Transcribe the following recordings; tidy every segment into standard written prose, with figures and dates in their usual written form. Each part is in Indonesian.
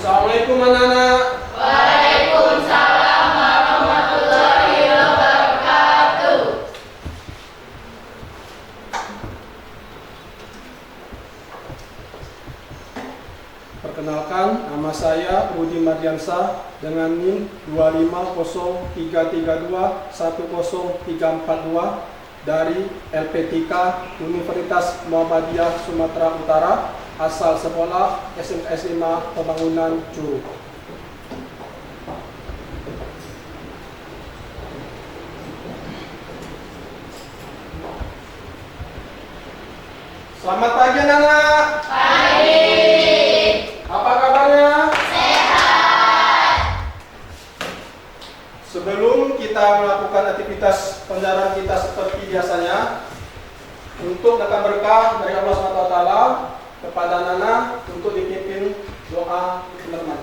Assalamualaikum anak-anak. Waalaikumsalam warahmatullahi wabarakatuh. Perkenalkan, nama saya Rudi Mardiansyah dengan NIM 25033210342 dari LPTK Universitas Muhammadiyah Sumatera Utara, asal sekolah SMK 5 Pembangunan Curug. Selamat pagi anak-anak. Pagi. Apa kabarnya? Sehat. Sebelum kita melakukan aktivitas pelajaran kita seperti biasanya, untuk datang berkah dari Allah SWT kepada anak-anak untuk dipimpin doa teman-teman.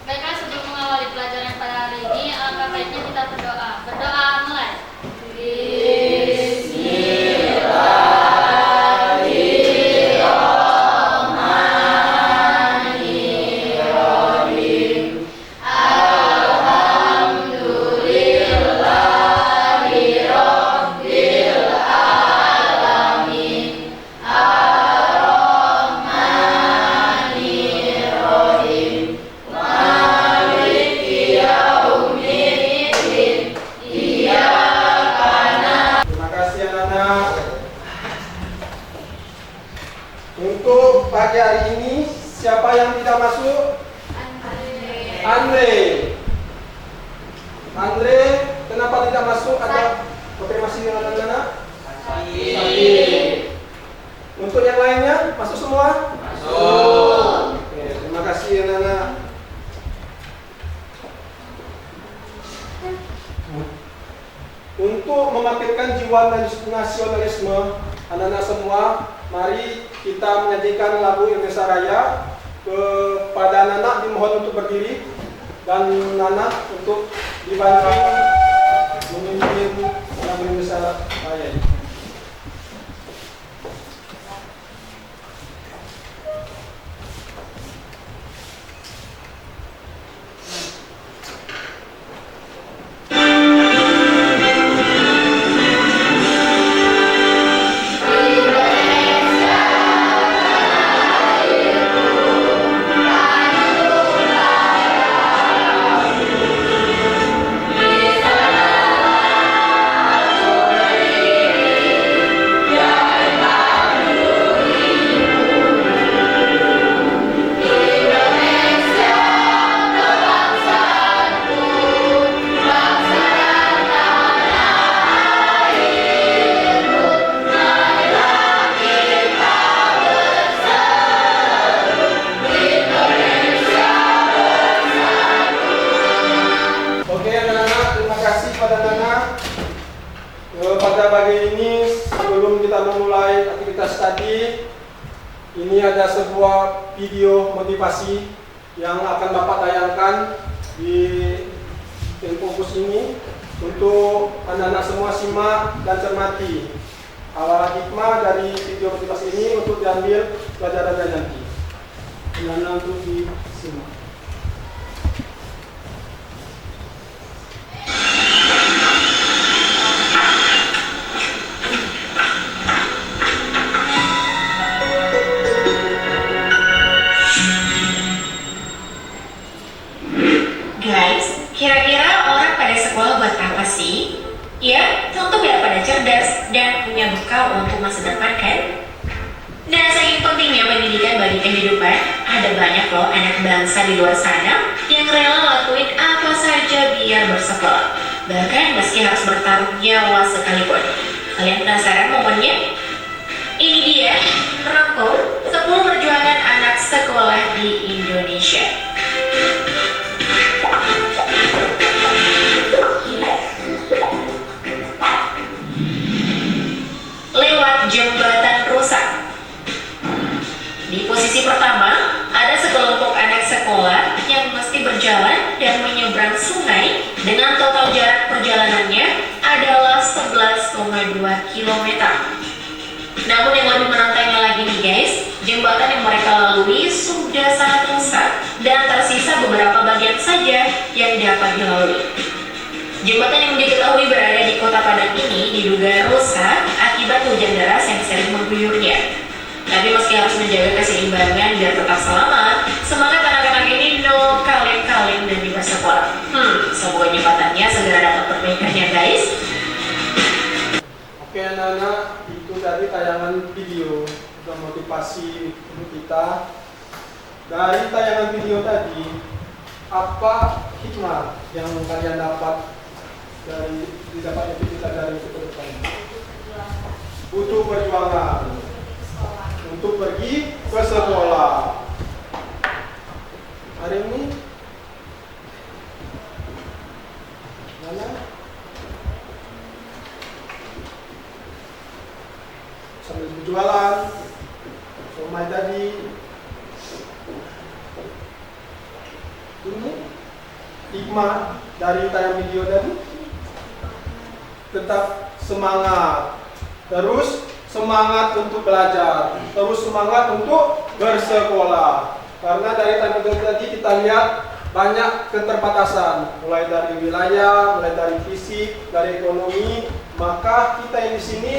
Baiklah, sebelum mengawali pelajaran pada hari ini, alangkah baiknya kita berdoa. Berdoa mulai. Untuk pagi hari ini, siapa yang tidak masuk? Andre, kenapa tidak masuk? Ada konfirmasi dengan anak-anak? Sakit. Untuk yang lainnya, masuk semua? Masuk. Oke, terima kasih anak-anak. Untuk membangkitkan jiwa nasionalisme anak-anak semua, mari kita menyajikan lagu Indonesia Raya. Kepada anak-anak dimohon untuk berdiri dan anak untuk dibantu memimpin lagu Indonesia Raya. Pada pagi ini, sebelum kita memulai aktivitas tadi, ini ada sebuah video motivasi yang akan Bapak tayangkan di Infobus ini untuk anak-anak semua simak dan cermati. Awal hikmah dari video motivasi ini untuk diambil pelajarannya nanti. Anak-anak untuk disimak. Kira-kira orang pada sekolah buat apa sih? Ya, tentu biar pada cerdas dan punya bekal untuk masa depan kan? Nah, saking pentingnya pendidikan bagi kehidupan, ada banyak loh anak bangsa di luar sana yang rela lakuin apa saja biar bersekolah. Bahkan meski harus bertaruh nyawa sekalipun. Kalian penasaran momennya? Ini dia, merangkum 10 perjuangan anak sekolah di Indonesia. Lewat jembatan rusak. Di posisi pertama, ada sekelompok anak sekolah yang mesti berjalan dan menyeberang sungai dengan total jarak perjalanannya adalah 11,2 km. Namun yang lebih menantangnya lagi nih guys, jembatan yang mereka lalui sudah sangat rusak dan tersisa beberapa bagian saja yang dapat dilalui. Jembatan yang diketahui berada di Kota Padang ini diduga rusak akibat hujan deras yang sering mengguyurnya. Tapi meski harus menjaga keseimbangan biar tetap selamat, semangat anak-anak ini no kaleng-kaleng dan juga sekolah. Semoga jembatannya segera dapat perbaikan ya guys. Oke anak-anak, itu tadi tayangan video untuk motivasi untuk kita. Dari tayangan video tadi, apa hikmah yang kalian dapat dari didapatnya kita dari itu ke depan? Butuh perjuangan untuk pergi ke sekolah. Hari ini mana? Sambil berjualan, somai tadi. Ini hikmah dari tayang video tadi. Tetap semangat, terus semangat untuk belajar, terus semangat untuk bersekolah. Karena dari tayang video tadi kita lihat banyak keterbatasan, mulai dari wilayah, mulai dari fisik, dari ekonomi. Maka kita yang di sini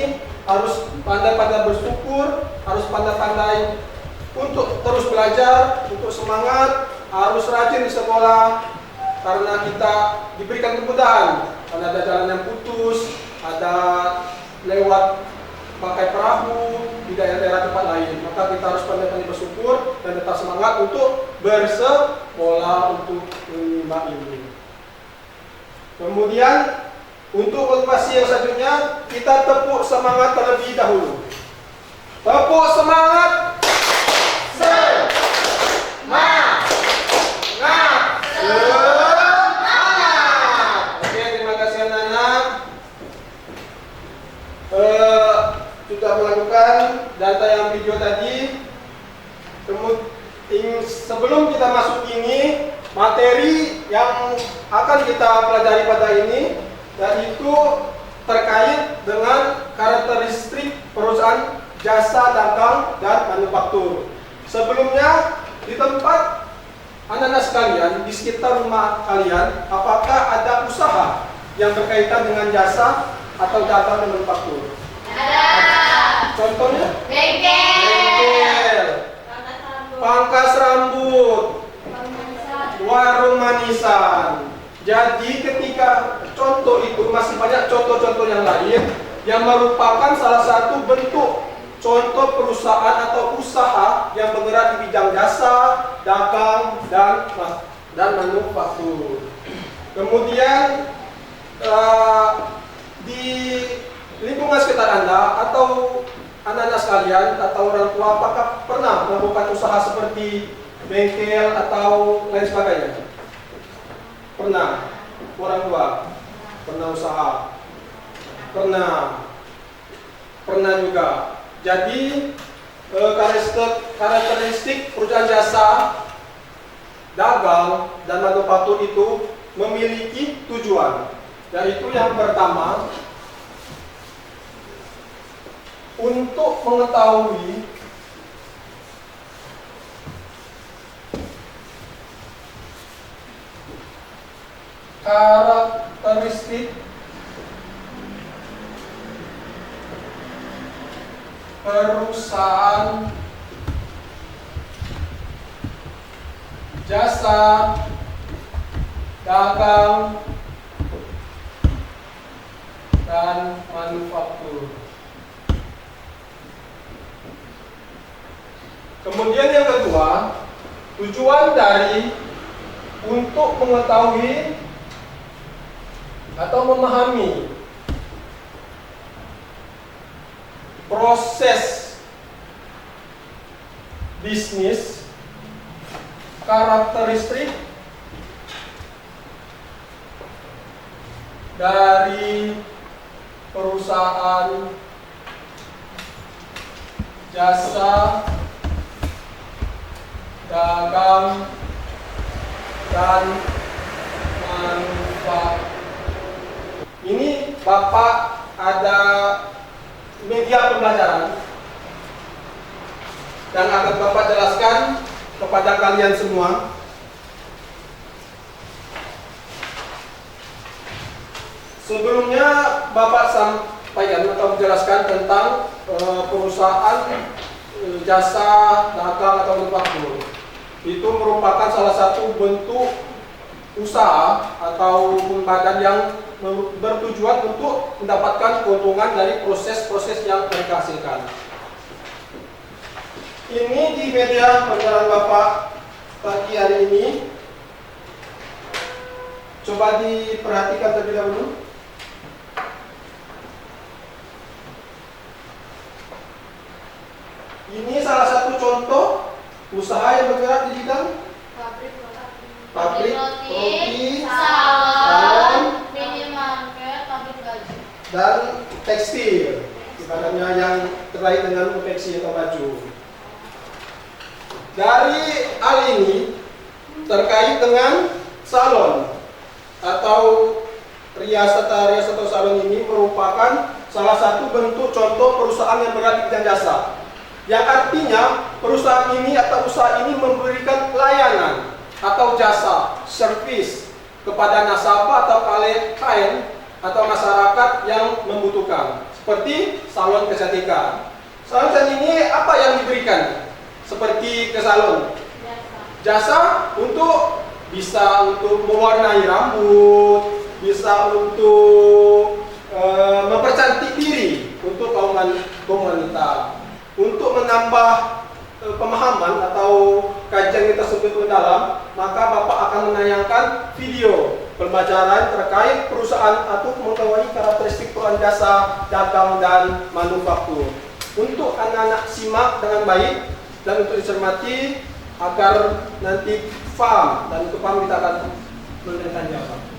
harus pandai-pandai bersyukur, harus pandai-pandai untuk terus belajar, untuk semangat, harus rajin di sekolah. Karena kita diberikan kemudahan, karena ada jalan yang putus, ada lewat pakai perahu di daerah-daerah tempat lain. Maka kita harus pandai-pandai bersyukur dan tetap semangat untuk bersekolah, untuk menerima ilmu. Kemudian untuk motivasi yang selanjutnya, kita tepuk semangat terlebih dahulu. Tepuk semangat. Semangat. Oke, terima kasih anak-anak. Sudah melakukan data yang video tadi. Sebelum kita masuk ini, materi yang akan kita pelajari pada ini, yaitu terkait dengan karakteristik perusahaan jasa dagang dan manufaktur. Sebelumnya, di tempat anak-anak sekalian, di sekitar rumah kalian, apakah ada usaha yang berkaitan dengan jasa atau dagang dan manufaktur? Ada. Contohnya? Bengkel. Pangkas rambut, warung manisan. Jadi ketika contoh itu masih banyak contoh-contoh yang lain yang merupakan salah satu bentuk contoh perusahaan atau usaha yang bergerak di bidang jasa, dagang, dan manufaktur. Kemudian di lingkungan sekitar Anda atau anak-anak sekalian atau orang tua, apakah pernah melakukan usaha seperti bengkel atau lain sebagainya? Pernah. Orang tua pernah usaha. Pernah juga. Jadi karakteristik perusahaan jasa, dagang, dan manufaktur itu memiliki tujuan. Yaitu yang pertama, untuk mengetahui karakteristik perusahaan jasa, dagang, dan manufaktur. Kemudian yang kedua, tujuan dari untuk mengetahui atau memahami proses bisnis, karakteristik dari perusahaan jasa, dagang, dan manufaktur. Ini Bapak ada media pembelajaran dan akan Bapak jelaskan kepada kalian semua Sebelumnya Bapak sampaikan atau menjelaskan tentang perusahaan jasa dagang atau manufaktur. Itu merupakan salah satu bentuk usaha atau badan yang bertujuan untuk mendapatkan keuntungan dari proses-proses yang mereka hasilkan. Ini di media pelajaran Bapak pagi hari ini. Coba diperhatikan terlebih dahulu. Ini salah satu contoh usaha yang bergerak di bidang pabrik roti, salon, minimarket, pabrik baju. dan tekstil. Ibaratnya yang terkait dengan konveksi atau baju. Dari hal ini terkait dengan salon atau rias atau salon ini merupakan salah satu bentuk contoh perusahaan yang bergerak di bidang jasa. Yang artinya perusahaan ini atau usaha ini memberikan layanan atau jasa, servis kepada nasabah atau klien atau masyarakat yang membutuhkan. Seperti salon kecantikan. Salon ini apa yang diberikan? Seperti ke salon. Jasa untuk bisa untuk mewarnai rambut, bisa untuk mempercantik diri untuk kaum wanita. Untuk menambah pemahaman atau kajian kita sebut mendalam, maka Bapak akan menayangkan video pembelajaran terkait perusahaan atau mengetahui karakteristik perusahaan jasa, dagang, dan manufaktur. Untuk anak-anak simak dengan baik dan untuk dicermati agar nanti paham, dan untuk paham kita akan memberikan jawaban.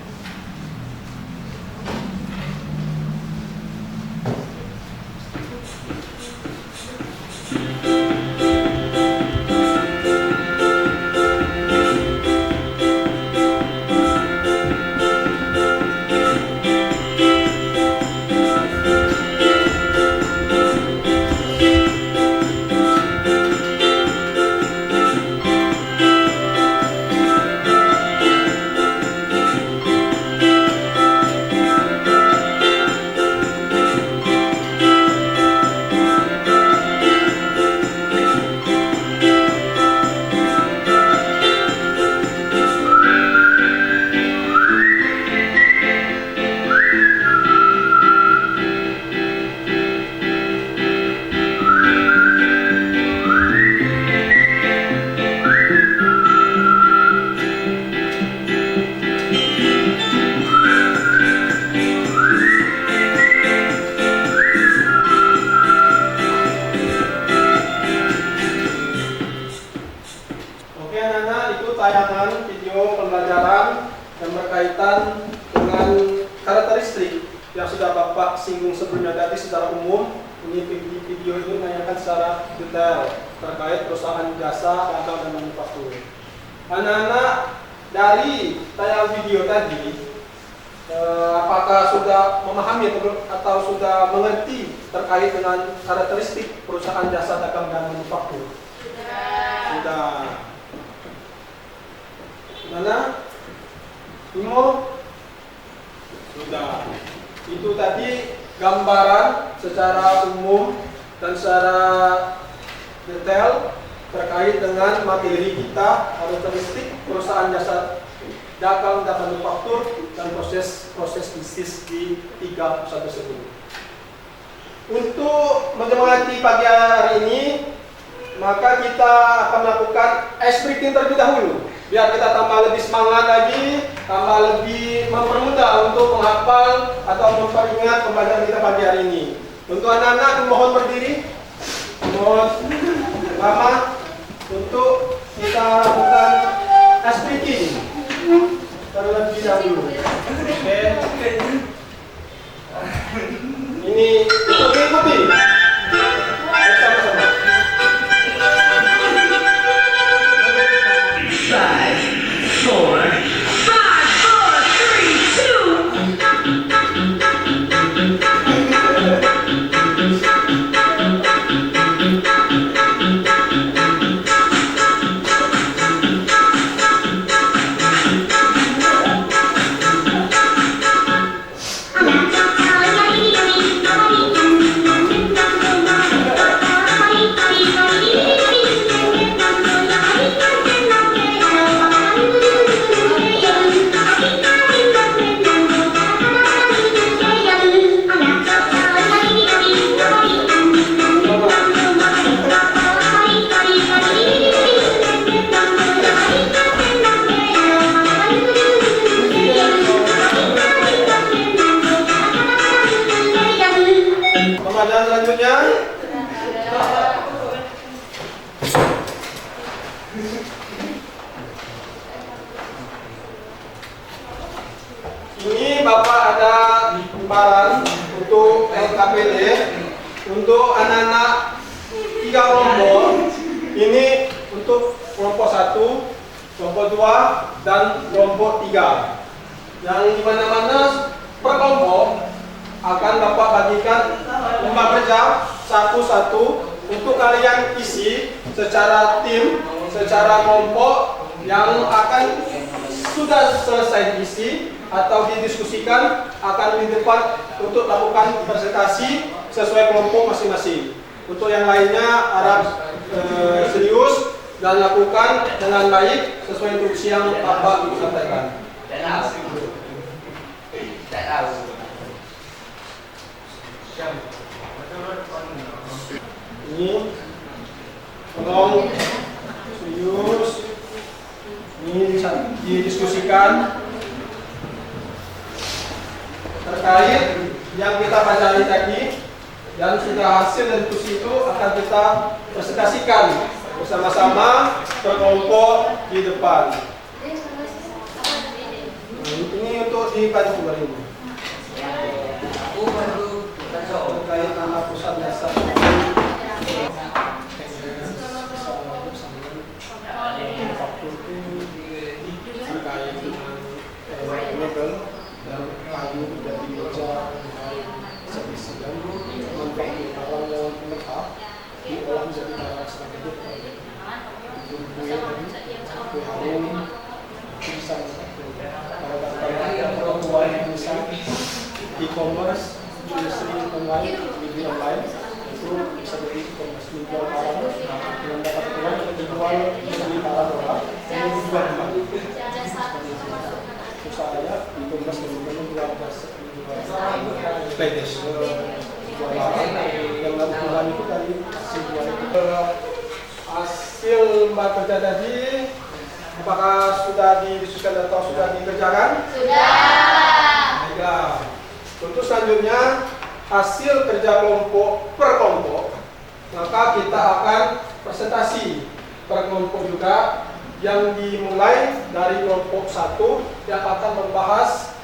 Tayangan video pembelajaran yang berkaitan dengan karakteristik yang sudah Bapak singgung sebelumnya tadi secara umum. Ini video ini menanyakan secara detail terkait perusahaan jasa, dagang, dan manufaktur. Anak-anak dari tayangan video tadi, apakah sudah memahami atau sudah mengerti terkait dengan karakteristik perusahaan jasa, dagang, dan manufaktur? Sudah. Mana? Timur? Sudah. Itu tadi gambaran secara umum dan secara detail terkait dengan materi kita, karakteristik perusahaan jasa, dagang, dan manufaktur, dan proses bisnis di 3 pusat tersebut. Untuk menyemangati pagi hari ini, maka kita akan melakukan ice breaking terlebih dahulu, biar kita tambah lebih semangat lagi, tambah lebih mempermudah untuk menghafal atau memperingat pembelajaran kita pagi hari ini. Untuk anak-anak mohon berdiri, mohon lama untuk kita lakukan ice breaking terlebih dahulu. Oke. Ini ikuti. Bersama-sama. 5, 4, 5, 4, 3, 2. penjabaran untuk LKPD untuk anak-anak 3 kelompok. Ini untuk kelompok 1, kelompok 2, dan kelompok 3. Yang dimana-mana per kelompok akan dapat bagikan lomba kerja satu-satu untuk kalian isi secara tim, secara kelompok yang akan sudah selesai diisi atau didiskusikan akan di depan untuk lakukan presentasi sesuai kelompok masing-masing. Untuk yang lainnya harap serius dan lakukan dengan baik sesuai instruksi yang Bapak sampaikan. Ini tolong serius, ini didiskusikan terkait yang kita pelajari tadi, dan sudah hasil dari diskusi itu akan kita presentasikan bersama-sama berkelompok di depan. Ini untuk dibantu hari ini. Terkait nama pusat dasar. Terkait dengan mebel dan kayu dari meja sebisi dan manfaat alam yang lengkap diolah menjadi barang selanjutnya bisa bisa e-commerce, industri online, media online itu bisa jadi e-commerce menjual barang dengan dapat uang untuk dijual membeli barang orang ini dijual kembali. Usahanya e-commerce menjual pledges jual barang yang lakukan itu dari hasil jual itu. Hasil mbak kerja tadi apakah sudah didiskusikan atau sudah dikerjakan? Sudah. Baiklah. Untuk selanjutnya hasil kerja kelompok per kelompok, maka kita akan presentasi per kelompok juga yang dimulai dari kelompok 1 yang akan membahas,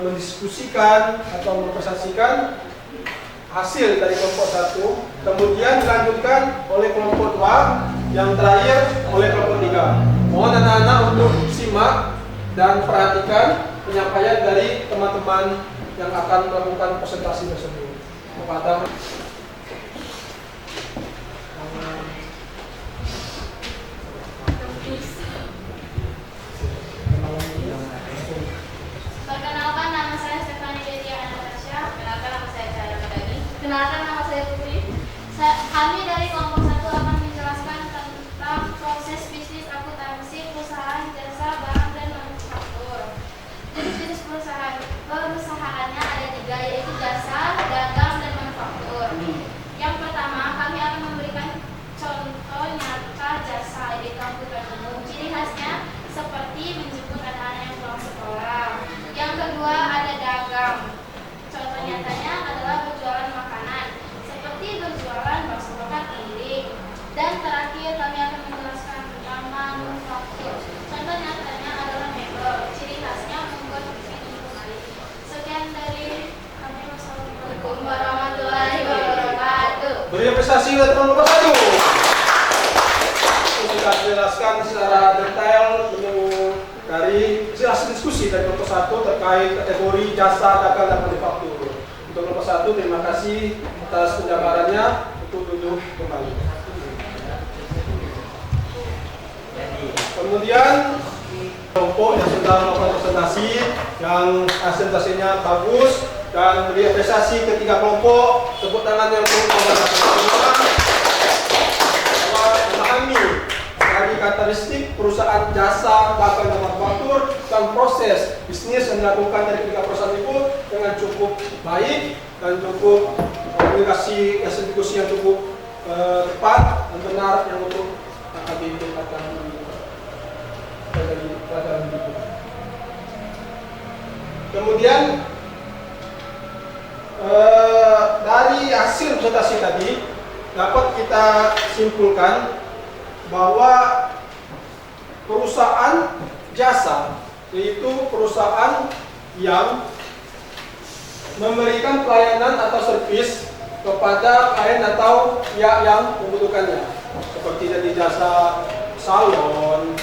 mendiskusikan atau mempresentasikan hasil dari kelompok 1, kemudian dilanjutkan oleh kelompok 2, yang terakhir oleh kelompok 3. Mohon anak-anak untuk simak dan perhatikan penyampaian dari teman-teman yang akan melakukan presentasi tersebut kepada Perkenalkan, nama saya Stefani Dedia Anastasia. Kenalkan, nama saya Cahaya Madani. Kenalkan, nama saya Putri. Kami dari kelompok 1 akan menjelaskan tentang proses bisnis akuntansi perusahaan jasa barang dan manufaktur. Jenis-jenis perusahaannya ada 3, yaitu jasa, dagang, dan manufaktur. Yang pertama, kami akan memberikan contoh nyata jasa di komputer umum. Ciri khasnya seperti menjemput anak-anak yang pulang sekolah. Yang kedua, ada dagang. Contoh nyatanya adalah berjualan makanan, seperti berjualan bakso bakar keliling. Dan terakhir, kami akan menjelaskan tentang manufaktur. Contoh nyatanya adalah mebel. Ciri khasnya membuat pintu lemari. Sekian dari kami. Wassalamualaikum warahmatullahi wabarakatuh. beri apresiasi buat kelompok 1. Sudah dijelaskan secara detail dari hasil diskusi dari kelompok 1 terkait kategori jasa, dagang, dan manufaktur. Untuk kelompok 1, terima kasih atas penjabarannya. Untuk duduk kembali. Kemudian kelompok yang sudah melakukan presentasi yang hasil presentasinya bagus dan beri apresiasi ketiga kelompok. Tepuk tangan yang untuk memahami dari karakteristik perusahaan jasa, dagang, dan manufaktur dan proses bisnis yang dilakukan dari ketiga perusahaan itu dengan cukup baik dan cukup komunikasi diskusi yang cukup tepat dan benar yang untuk akan ditingkatkan dari pelajaran berikut. Kemudian dari hasil presentasi tadi dapat kita simpulkan bahwa perusahaan jasa yaitu perusahaan yang memberikan pelayanan atau servis kepada klien atau pihak yang membutuhkannya, seperti dari jasa salon,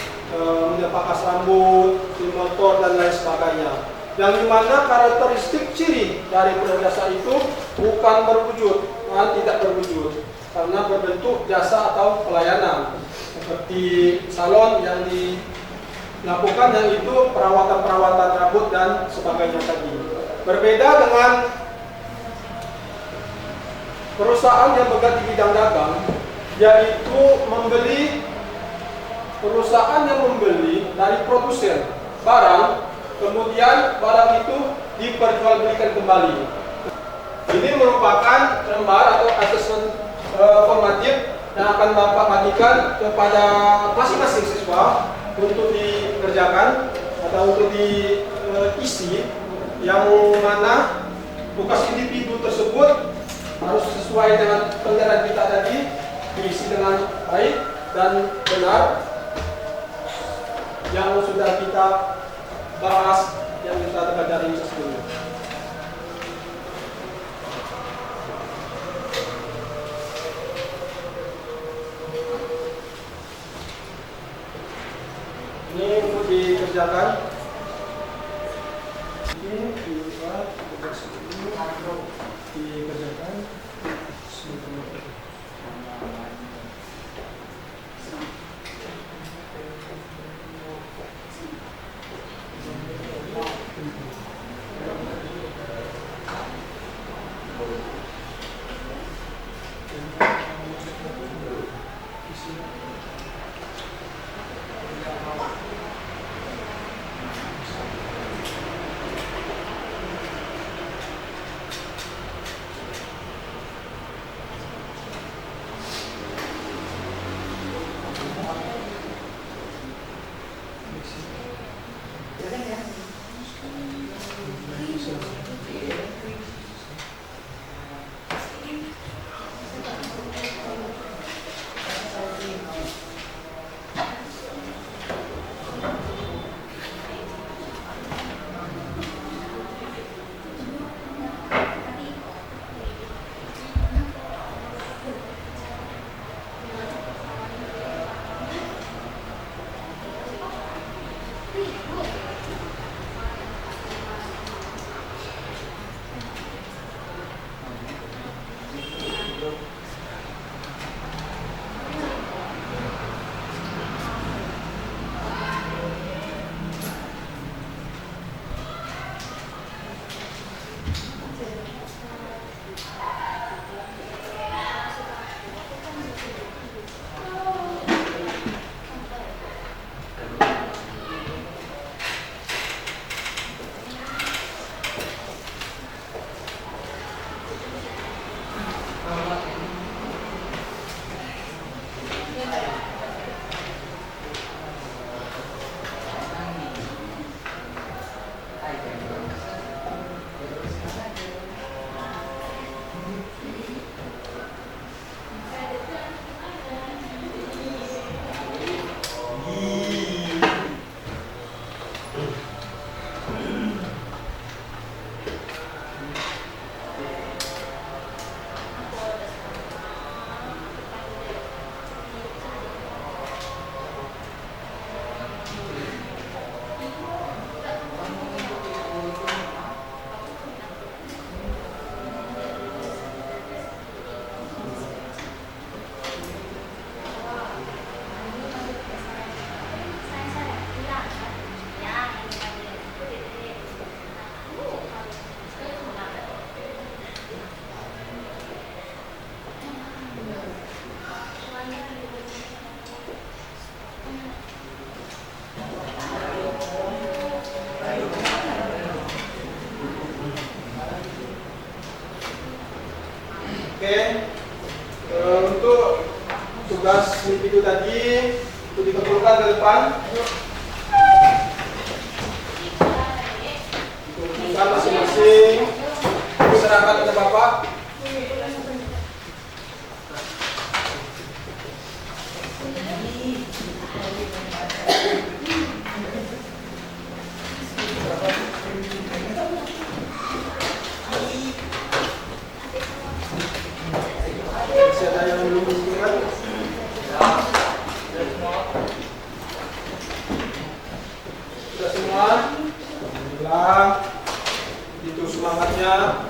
menyepakas rambut, cuci motor dan lain sebagainya. Yang dimana karakteristik ciri dari produk jasa itu bukan berwujud, tidak berwujud, karena berbentuk jasa atau pelayanan, seperti salon yang dilakukan yang itu perawatan-perawatan rambut dan sebagainya tadi. Berbeda dengan perusahaan yang bergerak di bidang dagang, yaitu perusahaan yang membeli dari produsen barang, kemudian barang itu diperjualbelikan kembali. Ini merupakan lembar atau asesmen formatif yang akan Bapak bagikan kepada masing-masing siswa untuk dikerjakan atau untuk diisi, yang mana tugas individu tersebut harus sesuai dengan penggalan kita tadi, diisi dengan baik dan benar yang sudah kita bahas, yang kita pelajari sebelumnya. Ini untuk dikerjakan. Ini dikerjakan. Untuk tugas individu tadi itu dikumpulkan ke depan. Dikumpulkan masing-masing. Diserahkan kepada Bapak. Sudah semua? Alhamdulillah. Itu semangatnya.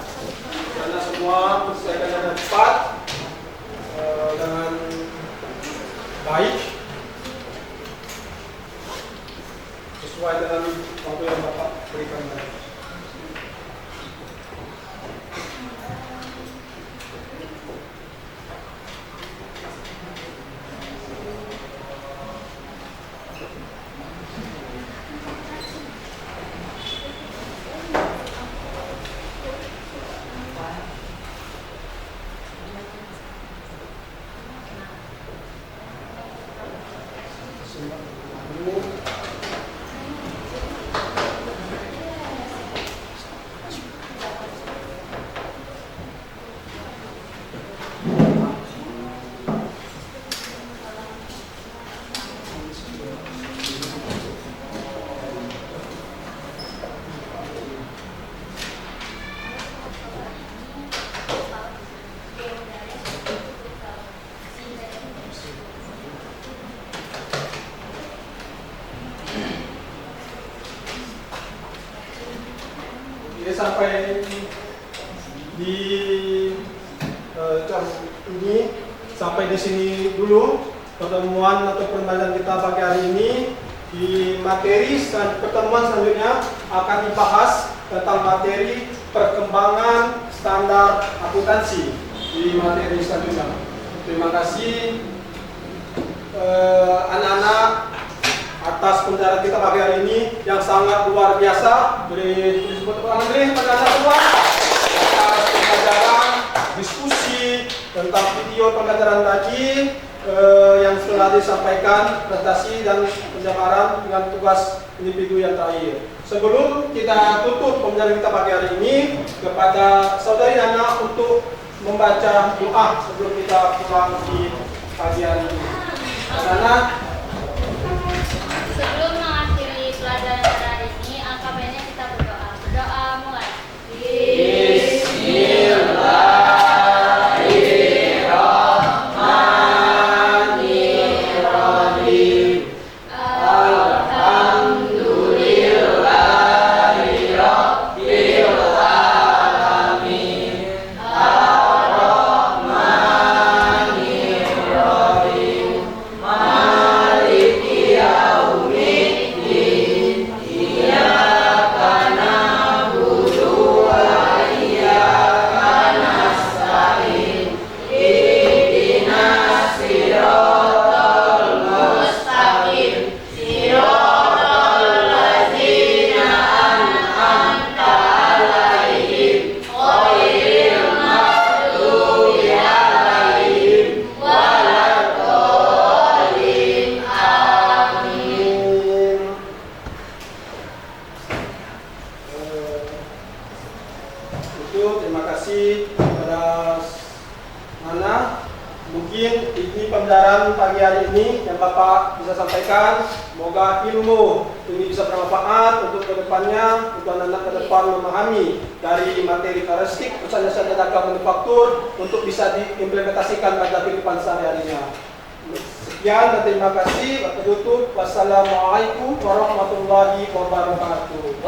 Karena semua menyelesaikan dengan cepat, dengan baik, sesuai dengan waktu yang Bapak berikan tadi. Sampai di jam ini, sampai di sini dulu pertemuan atau pembelajaran kita pagi hari ini. Di materi pertemuan selanjutnya akan dibahas tentang materi perkembangan standar akuntansi di materi selanjutnya. Terima kasih anak-anak atas pembelajaran kita pagi hari ini yang sangat luar biasa. Beri disebut Andri pada anda semua atas pembelajaran diskusi tentang video pembelajaran tadi yang telah disampaikan, presentasi dan penjabaran dengan tugas individu yang terakhir. Sebelum kita tutup pembelajaran kita pagi hari ini, kepada saudari Nana untuk membaca doa sebelum kita pulang di pagi hari ini. Nana. Sebelum mengakhiri pelajaran hari ini, angka baiknya kita berdoa. Berdoa mulai. Bismillahirrahmanirrahim. Alhamdulillahirabbil alamin. Ar-Rahmanirrahim. Maliki yaumiddin. Iyyaka na'budu wa iyyaka nasta'in. Ihdinas siratal mustaqim. Siratal ladzina an'amta 'alaihim ghairil maghdubi 'alaihim waladdallin. Amin. Itu terima kasih kepada Nana. Mungkin ini pembelajaran pagi hari ini yang Bapak bisa sampaikan. Semoga ilmu ini bisa bermanfaat untuk kedepannya, untuk anak-anak ke depan memahami dari materi karakteristik usaha-usaha data manufaktur untuk bisa diimplementasikan pada kehidupan sehari-harinya. Sekian dan terima kasih. Tutup. Wassalamualaikum warahmatullahi wabarakatuh.